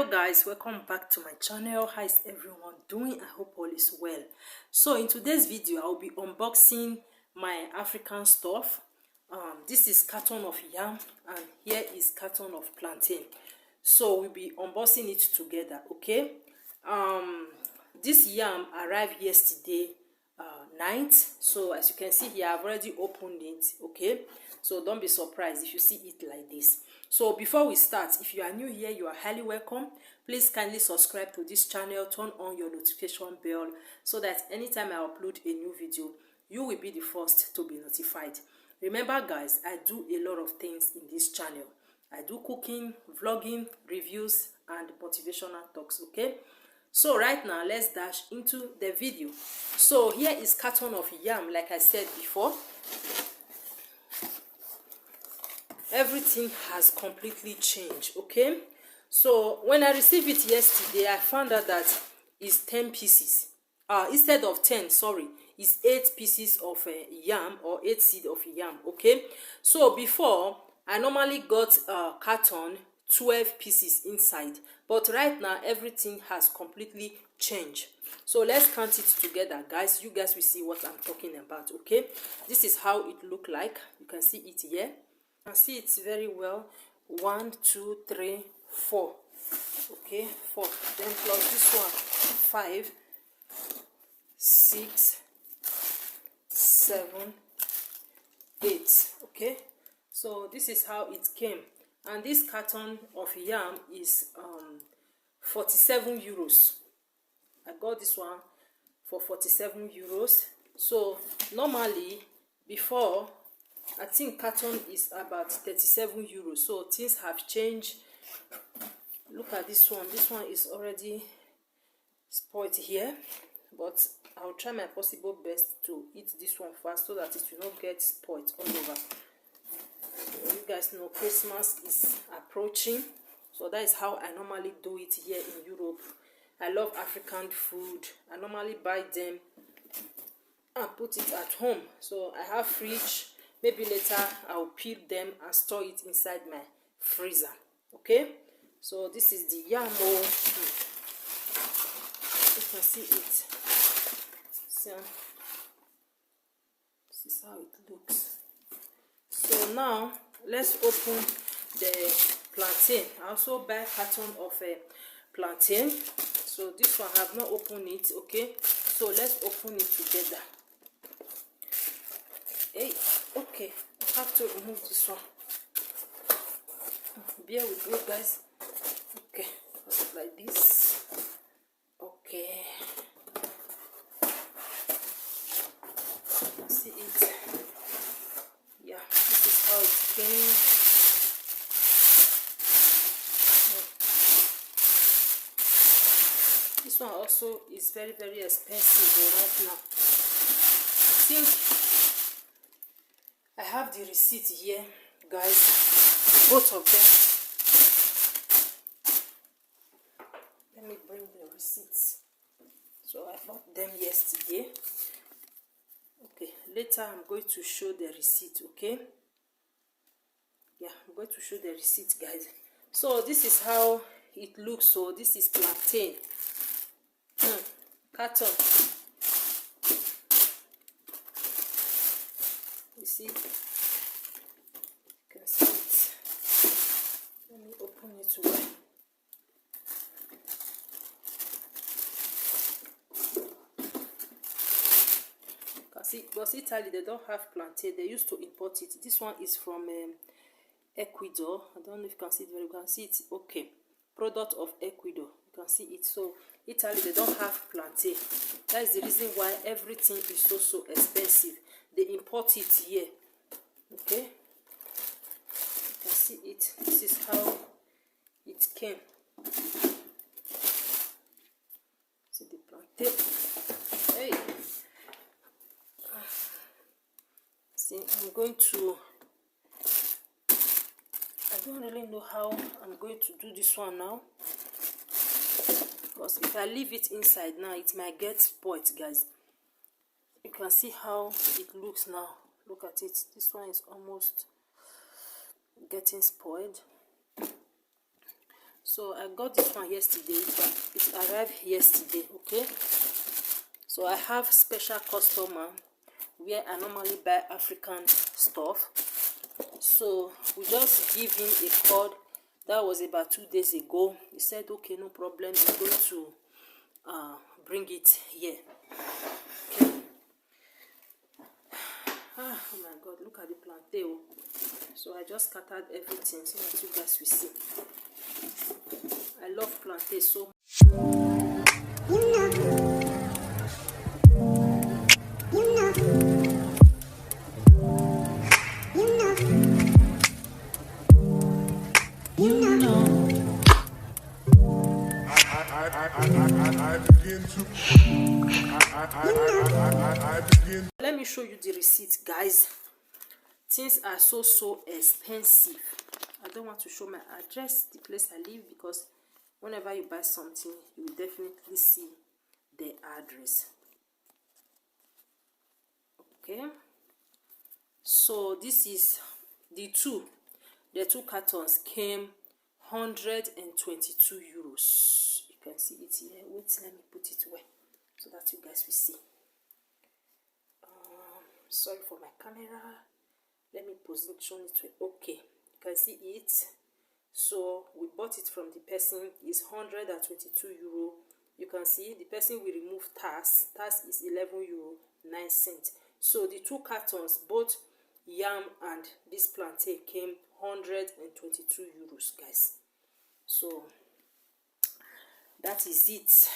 Hello guys, welcome back to my channel. How is everyone doing? I hope all is well. So in today's video I'll be unboxing my African stuff. This is carton of yam and here is carton of plantain, so we'll be unboxing it together. Okay, this yam arrived yesterday night, so as you can see here I've already opened it. Okay, so don't be surprised if you see it like this. So before we start, if you are new here, you are highly welcome. Please kindly subscribe to this channel, turn on your notification bell so that anytime I upload a new video, you will be the first to be notified. Remember guys, I do a lot of things in this channel. I do cooking, vlogging, reviews and motivational talks. Okay, so right now let's dash into the video. So here is carton of yam. Like I said before, everything has completely changed. Okay, so when I received it yesterday, I found out that it's 10 pieces instead of 10, sorry, it's 8 pieces of yam, or 8 seed of yam. Okay, so before I normally got carton 12 pieces inside, but right now everything has completely changed. So let's count it together guys. You guys will see what I'm talking about. Okay, this is how it look like. You can see it here. You can see it very well. 1 2 3 4. Okay, 4, then plus this one 5 6 7 8. Okay, so this is how it came, and this carton of yam is 47 euros. I got this one for 47 euros. So normally before, I think carton is about 37 euros. So things have changed. Look at this one. This one is already spoiled here, but I'll try my possible best to eat this one fast so that it will not get spoiled all over. So you guys know Christmas is approaching, so that is how I normally do it here in Europe. I love African food. I normally buy them and put it at home. So I have fridge. Maybe later I'll peel them and store it inside my freezer. Okay, so this is the yam. You can see it. So this is how it looks. So now let's open the plantain. I also buy a carton of plantain. So this one I have not opened it. Okay, so let's open it together. Hey, okay, I have to remove this one. Bear with me guys. Okay, like this. Okay, see it. Yeah, this is how it came. This one also is very, very expensive right now. I think I have the receipt here, guys, both of them. Let me bring the receipts. So I bought them yesterday. Okay, later I'm going to show the receipt. Okay, yeah, I'm going to show the receipt, guys. So this is how it looks. So this is plantain carton. You see, you can see it. Let me open it well. See, because Italy, they don't have plantain. They used to import it. This one is from Ecuador. I don't know if you can see it very well. You can see it. Okay, product of Ecuador. You can see it. So Italy, they don't have plantain. That is the reason why everything is so expensive. They import it here. Okay, you can see it. This is how it came. See the plantain. Hey, see, I'm going to, I don't really know how I'm going to do this one now, because if I leave it inside now, it might get spoiled, guys. You can see how it looks now. Look at it. This one is almost getting spoiled. So I got this one yesterday, but it arrived yesterday. Okay, so I have special customer where I normally buy African stuff. So we just give him a code. That was about 2 days ago. He said okay, no problem, he's going to bring it here. Okay. Oh my god, look at the plantain. So I just scattered everything so that you guys will see. I love plantain so Let me show you the receipt, guys. Things are so expensive. I don't want to show my address, the place I live, because whenever you buy something, you will definitely see the address. Okay, so this is the two cartons came 122 euros. You can see it here. Wait, let me put it away so that you guys will see. Sorry for my camera. Let me position it. Okay, you can see it. So we bought it from the person. It's 122 euro. You can see the person will remove tax. Tax is 11 euro 9 cents. So the two cartons, both yam and this plantain, came 122 euros, guys. So that is it.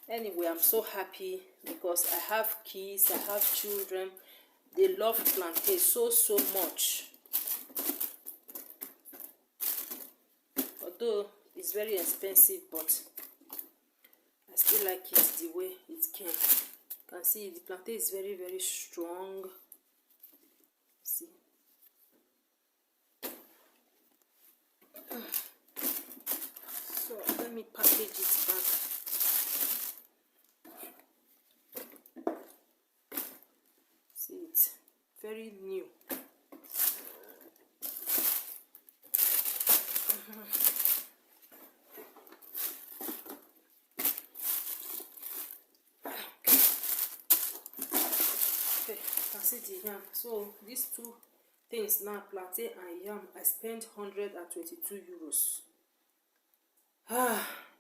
Anyway, I'm so happy because I have kids, I have children. They love plantain so much. Although it's very expensive, but I still like it the way it came. You can see the plantain is very strong. See. So let me package it back. See it, very new. See the yam. So these two things now, plantain and yam, I spent 122 euros.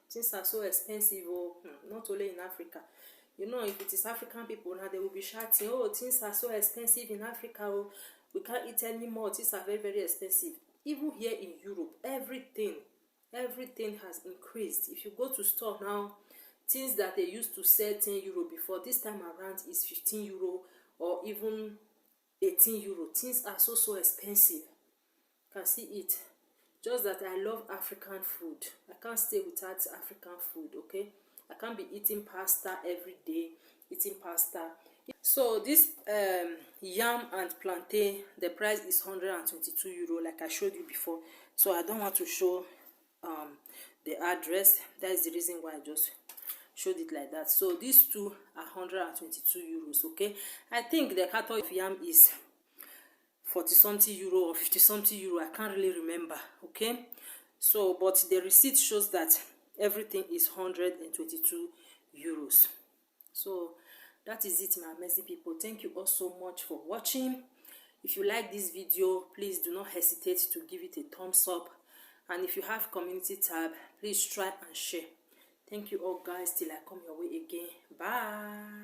Things are so expensive. Oh, not only in Africa. You know, if it is African people now, they will be shouting, oh, things are so expensive in Africa. Oh, we can't eat anymore. Things are very expensive. Even here in Europe, everything has increased. If you go to store now, things that they used to sell 10 euro before, this time around is 15 euro or even 18 euro. Things are so expensive. You can see it. Just that I love African food. I can't stay without African food, okay? I can't be eating pasta every day, So this yam and plantain, the price is 122 euro, like I showed you before. So I don't want to show the address. That is the reason why I just showed it like that. So these two are 122 euros. Okay, I think the carton of yam is 40 something euro or 50 something euro. I can't really remember. Okay, so but the receipt shows that everything is 122 euros. So that is it, my amazing people. Thank you all so much for watching. If you like this video, please do not hesitate to give it a thumbs up, and if you have community tab, please try and share. Thank you all, guys. Till I come your way again. Bye.